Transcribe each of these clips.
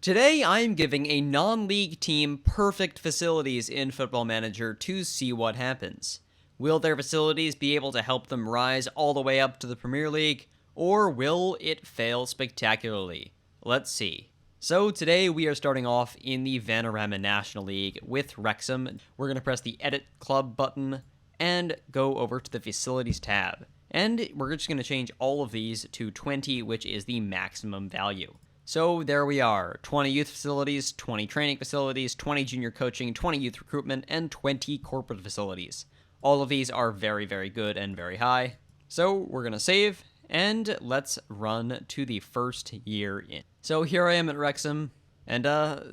Today, I'm giving a non-league team perfect facilities in Football Manager to see what happens. Will their facilities be able to help them rise all the way up to the Premier League, or will it fail spectacularly? Let's see. So today we are starting off in the Vanarama National League with Wrexham. We're going to press the Edit Club button and go over to the Facilities tab. And we're just going to change all of these to 20, which is the maximum value. So there we are, 20 youth facilities, 20 training facilities, 20 junior coaching, 20 youth recruitment, and 20 corporate facilities. All of these are very, very good and very high. So we're going to save, and let's run to the first year in. So here I am at Wrexham, and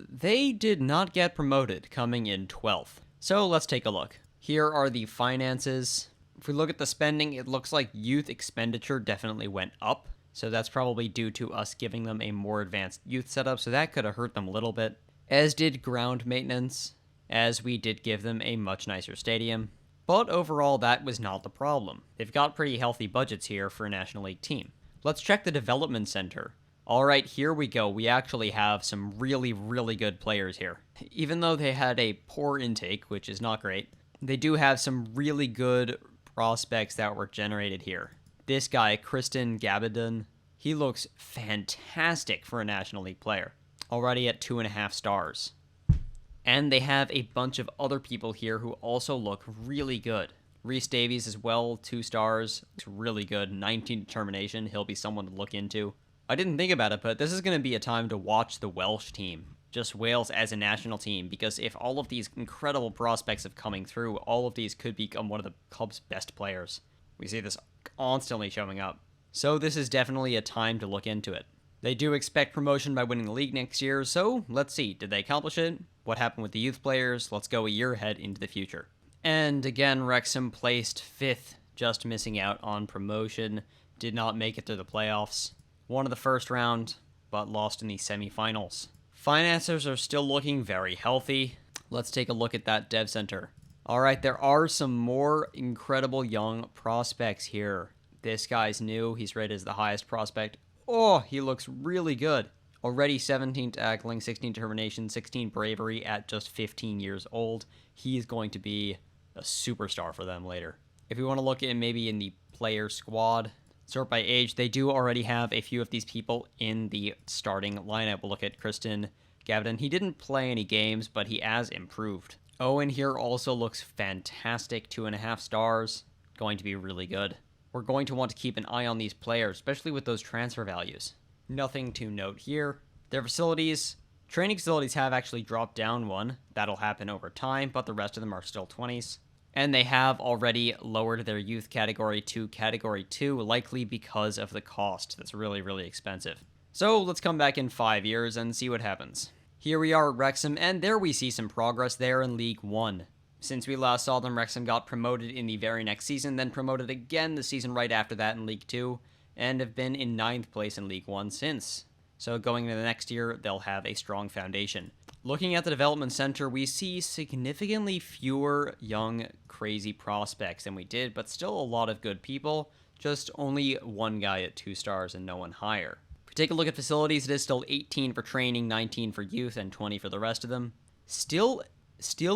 they did not get promoted, coming in 12th. So let's take a look. Here are the finances. If we look at the spending, it looks like youth expenditure definitely went up. So that's probably due to us giving them a more advanced youth setup, so that could have hurt them a little bit. As did ground maintenance, as we did give them a much nicer stadium. But overall, that was not the problem. They've got pretty healthy budgets here for a National League team. Let's check the development center. Alright, here we go. We actually have some really, really good players here. Even though they had a poor intake, which is not great, they do have some really good prospects that were generated here. This guy, Kristen Gabadon, he looks fantastic for a National League player. Already at 2.5 stars. And they have a bunch of other people here who also look really good. Reese Davies as well, 2 stars. Looks really good. 19 determination. He'll be someone to look into. I didn't think about it, but this is going to be a time to watch the Welsh team. Just Wales as a national team, because if all of these incredible prospects of coming through, all of these could become one of the club's best players. We see this constantly showing up. So this is definitely a time to look into it. They do expect promotion by winning the league next year, so let's see. Did they accomplish it? What happened with the youth players? Let's go a year ahead into the future. And again, Wrexham placed 5th, just missing out on promotion. Did not make it to the playoffs. Won in the first round, but lost in the semifinals. Finances are still looking very healthy. Let's take a look at that dev center. Alright, there are some more incredible young prospects here. This guy's new. He's rated as the highest prospect. Oh, he looks really good. Already 17 tackling, 16 determination, 16 bravery at just 15 years old. He is going to be a superstar for them later. If we want to look at maybe in the player squad, sort by age, they do already have a few of these people in the starting lineup. We'll look at Kristen Gavin. He didn't play any games, but he has improved. Owen here also looks fantastic, 2.5 stars. Going to be really good. We're going to want to keep an eye on these players, especially with those transfer values. Nothing to note here. Their facilities, training facilities have actually dropped down one. That'll happen over time, but the rest of them are still 20s. And they have already lowered their youth category to category 2, likely because of the cost. That's really, really expensive. So let's come back in 5 years and see what happens. Here we are at Wrexham, and there we see some progress there in League 1. Since we last saw them, Wrexham got promoted in the very next season, then promoted again the season right after that in League 2, and have been in 9th place in League 1 since. So going into the next year, they'll have a strong foundation. Looking at the development center, we see significantly fewer young, crazy prospects than we did, but still a lot of good people, just only one guy at 2 stars and no one higher. If we take a look at facilities, it is still 18 for training, 19 for youth, and 20 for the rest of them. Still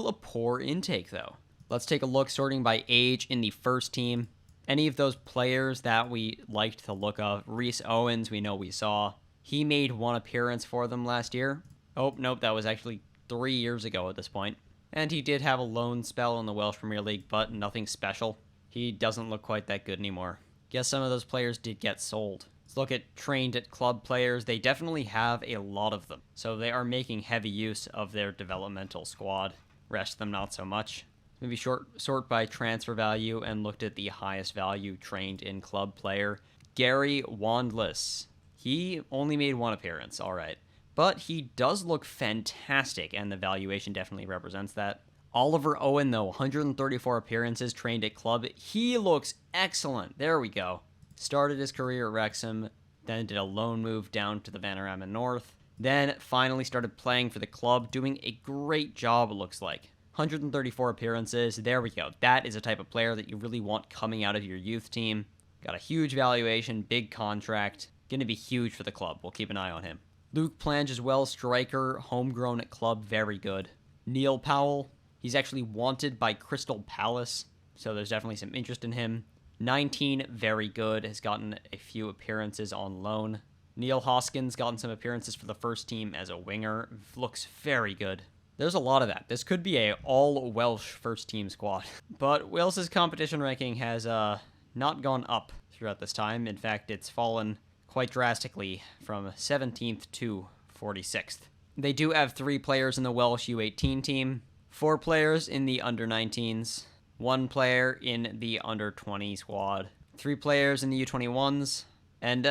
a poor intake, though. Let's take a look sorting by age in the first team. Any of those players that we liked the look of. Reese Owens, we know we saw. He made 1 appearance for them last year. Oh, nope, that was actually 3 years ago at this point. And he did have a loan spell in the Welsh Premier League, but nothing special. He doesn't look quite that good anymore. Guess some of those players did get sold. Let's look at trained at club players. They definitely have a lot of them. So they are making heavy use of their developmental squad. Rest of them not so much. Maybe sort by transfer value and looked at the highest value trained in club player. Gary Wandless. He only made 1 appearance, alright. But he does look fantastic, and the valuation definitely represents that. Oliver Owen, though, 134 appearances, trained at club. He looks excellent. There we go. Started his career at Wrexham, then did a loan move down to the Vanarama North, then finally started playing for the club, doing a great job, it looks like. 134 appearances, there we go. That is a type of player that you really want coming out of your youth team. Got a huge valuation, big contract, going to be huge for the club. We'll keep an eye on him. Luke Plange as well, striker, homegrown at club, very good. Neil Powell, he's actually wanted by Crystal Palace, so there's definitely some interest in him. 19, very good, has gotten a few appearances on loan. Neil Hoskins gotten some appearances for the first team as a winger, looks very good. There's a lot of that. This could be a all-Welsh first-team squad. But Wales's competition ranking has not gone up throughout this time. In fact, it's fallen quite drastically from 17th to 46th. They do have 3 players in the Welsh U18 team, 4 players in the under-19s, 1 player in the under-20 squad, 3 players in the U21s, and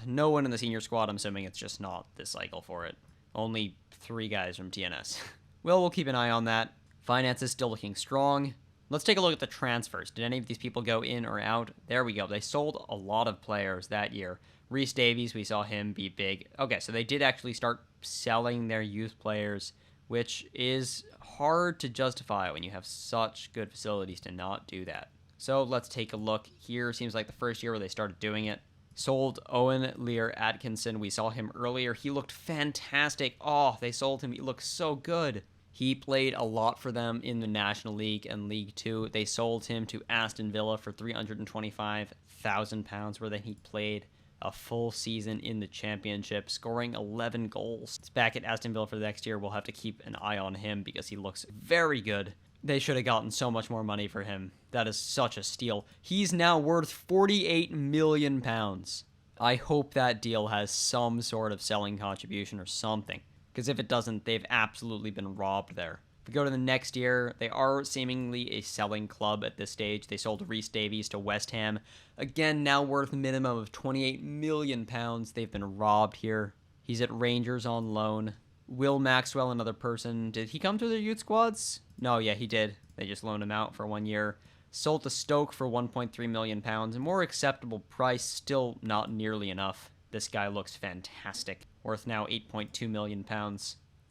no one in the senior squad. I'm assuming it's just not this cycle for it. Only 3 guys from TNS. Well, we'll keep an eye on that. Finance is still looking strong. Let's take a look at the transfers. Did any of these people go in or out? There we go. They sold a lot of players that year. Reese Davies, we saw him be big. Okay, so they did actually start selling their youth players, which is hard to justify when you have such good facilities to not do that. So let's take a look. Here seems like the first year where they started doing it. Sold Owen Lear Atkinson. We saw him earlier. He looked fantastic. Oh, they sold him. He looked so good. He played a lot for them in the National League and League Two. They sold him to Aston Villa for £325,000, where then he played a full season in the Championship, scoring 11 goals. It's back at Aston Villa for the next year. We'll have to keep an eye on him because he looks very good. They should have gotten so much more money for him. That is such a steal. He's now worth £48 million. I hope that deal has some sort of selling contribution or something, because if it doesn't, they've absolutely been robbed there. If we go to the next year, they are seemingly a selling club at this stage. They sold Reese Davies to West Ham. Again, now worth a minimum of £28 million. They've been robbed here. He's at Rangers on loan. Will Maxwell, another person. Did he come through their youth squads? No, yeah, he did. They just loaned him out for 1 year. Sold to Stoke for £1.3 million. A more acceptable price, still not nearly enough. This guy looks fantastic. Worth now £8.2 million.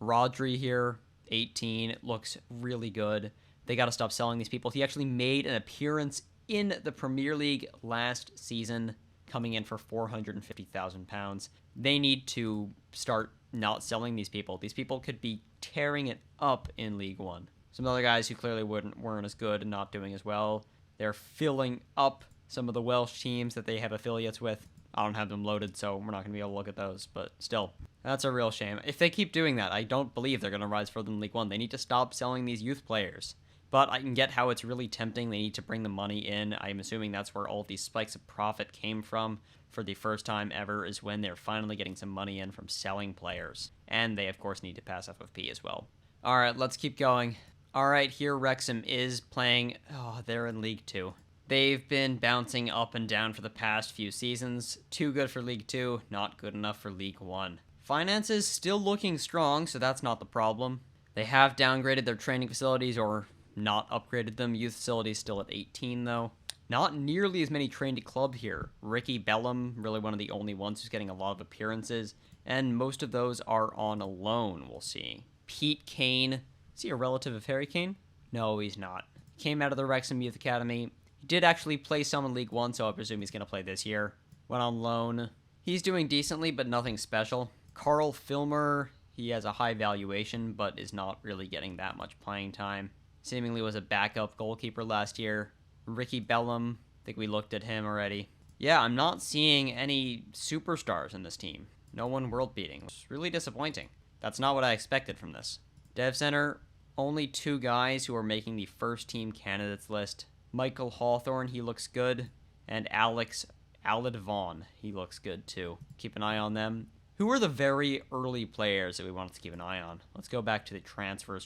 Rodri here, 18, looks really good. They got to stop selling these people. He actually made an appearance in the Premier League last season, coming in for £450,000. They need to start not selling these people. These people could be tearing it up in League One. Some other guys who clearly weren't as good and not doing as well. They're filling up some of the Welsh teams that they have affiliates with. I don't have them loaded, so we're not going to be able to look at those, but still, that's a real shame. If they keep doing that, I don't believe they're going to rise further than League One. They need to stop selling these youth players. But I can get how it's really tempting. They need to bring the money in. I'm assuming that's where all of these spikes of profit came from for the first time ever, is when they're finally getting some money in from selling players. And they, of course, need to pass FFP as well. All right, let's keep going. All right, here Wrexham is playing. Oh, they're in League Two. They've been bouncing up and down for the past few seasons. Too good for League Two, not good enough for League One. Finances still looking strong, so that's not the problem. They have downgraded their training facilities or not upgraded them. Youth facilities still at 18, though. Not nearly as many trained at club here. Ricky Bellum, really one of the only ones who's getting a lot of appearances, and most of those are on a loan, we'll see. Pete Kane, is he a relative of Harry Kane? No, he's not. Came out of the Wrexham Youth Academy. He did actually play some in League One, so I presume he's going to play this year. Went on loan. He's doing decently, but nothing special. Carl Filmer, he has a high valuation, but is not really getting that much playing time. Seemingly was a backup goalkeeper last year. Ricky Bellum, I think we looked at him already. Yeah, I'm not seeing any superstars in this team. No one world-beating. It's really disappointing. That's not what I expected from this. Dev Center, only 2 guys who are making the first team candidates list. Michael Hawthorne, he looks good. And Alex Aladvon, he looks good too. Keep an eye on them. Who are the very early players that we wanted to keep an eye on? Let's go back to the transfer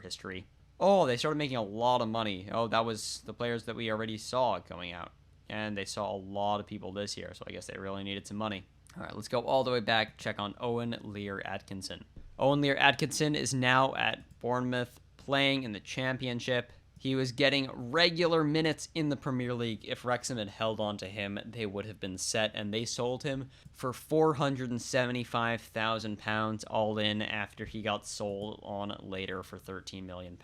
history. Oh, they started making a lot of money. Oh, that was the players that we already saw coming out. And they saw a lot of people this year, so I guess they really needed some money. All right, let's go all the way back, check on Owen Lear Atkinson. Owen Lear Atkinson is now at Bournemouth, playing in the Championship. He was getting regular minutes in the Premier League. If Wrexham had held on to him, they would have been set, and they sold him for £475,000 all in after he got sold on later for £13 million.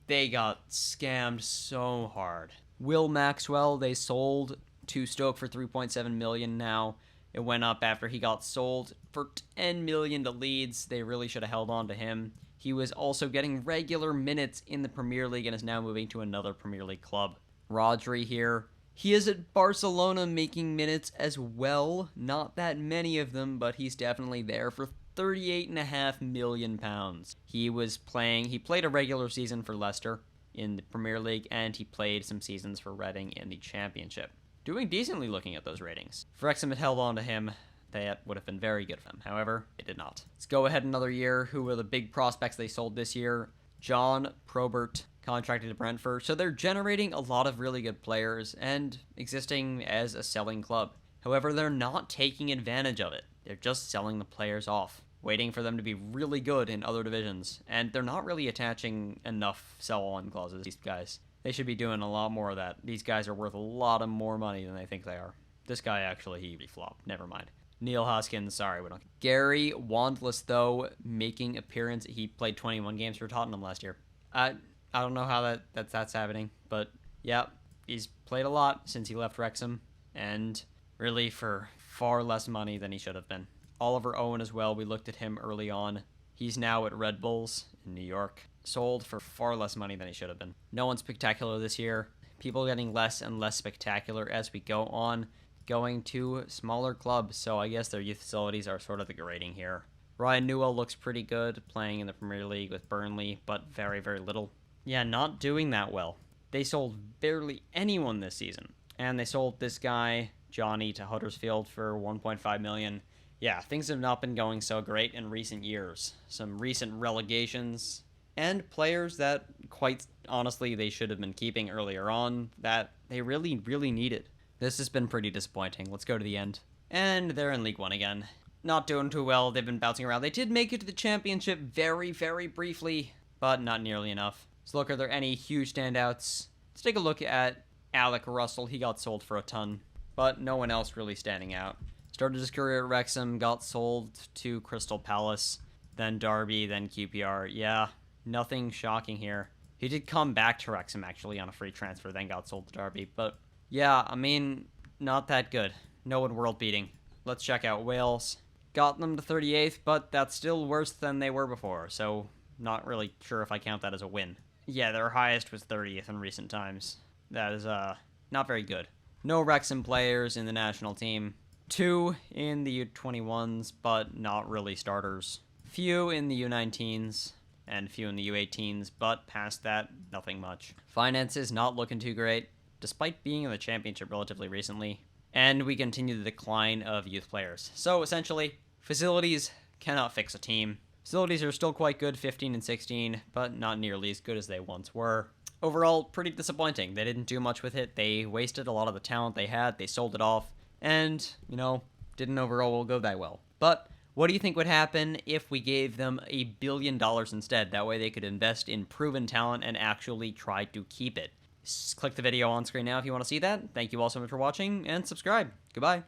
They got scammed so hard. Will Maxwell, they sold to Stoke for $3.7 million now. It went up after he got sold for $10 million to Leeds. They really should have held on to him. He was also getting regular minutes in the Premier League and is now moving to another Premier League club. Rodri here. He is at Barcelona making minutes as well. Not that many of them, but he's definitely there for £38.5 million. He played a regular season for Leicester in the Premier League, and he played some seasons for Reading in the Championship. Doing decently looking at those ratings. If Wrexham had held on to him, that would have been very good for him. However, it did not. Let's go ahead another year. Who were the big prospects they sold this year? John Probert, contracted to Brentford. So they're generating a lot of really good players and existing as a selling club. However, they're not taking advantage of it. They're just selling the players off, waiting for them to be really good in other divisions. And they're not really attaching enough sell-on clauses, these guys. They should be doing a lot more of that. These guys are worth a lot of more money than they think they are. This guy actually, he flopped. Never mind. Neil Hoskins, sorry, we don't. Gary Wandless, though, making appearance. He played 21 games for Tottenham last year. I don't know how that's happening, but yeah, he's played a lot since he left Wrexham, and really for far less money than he should have been. Oliver Owen as well, we looked at him early on. He's now at Red Bulls in New York. Sold for far less money than he should have been. No one spectacular this year. People getting less and less spectacular as we go on, going to smaller clubs, so I guess their youth facilities are sort of the grading here. Ryan Newell looks pretty good, playing in the Premier League with Burnley, but very, very little. Yeah, not doing that well. They sold barely anyone this season, and they sold this guy, Johnny, to Huddersfield for $1.5 million. Yeah, things have not been going so great in recent years. Some recent relegations, and players that, quite honestly, they should have been keeping earlier on that they really, really needed. This has been pretty disappointing. Let's go to the end. And they're in League One again. Not doing too well. They've been bouncing around. They did make it to the Championship very, very briefly, but not nearly enough. So look, are there any huge standouts? Let's take a look at Alec Russell. He got sold for a ton, but no one else really standing out. Started his career at Wrexham, got sold to Crystal Palace, then Derby, then QPR. Yeah, nothing shocking here. He did come back to Wrexham, actually, on a free transfer, then got sold to Derby. But, yeah, I mean, not that good. No one world-beating. Let's check out Wales. Got them to 38th, but that's still worse than they were before, so not really sure if I count that as a win. Yeah, their highest was 30th in recent times. That is, not very good. No Wrexham players in the national team. 2 in the U21s, but not really starters. Few in the U19s, and few in the U18s, but past that, nothing much. Finances not looking too great, despite being in the Championship relatively recently. And we continue the decline of youth players. So essentially, facilities cannot fix a team. Facilities are still quite good, 15 and 16, but not nearly as good as they once were. Overall, pretty disappointing. They didn't do much with it. They wasted a lot of the talent they had. They sold it off. And, didn't overall go that well. But what do you think would happen if we gave them $1 billion instead? That way they could invest in proven talent and actually try to keep it. Click the video on screen now if you want to see that. Thank you all so much for watching, and subscribe. Goodbye.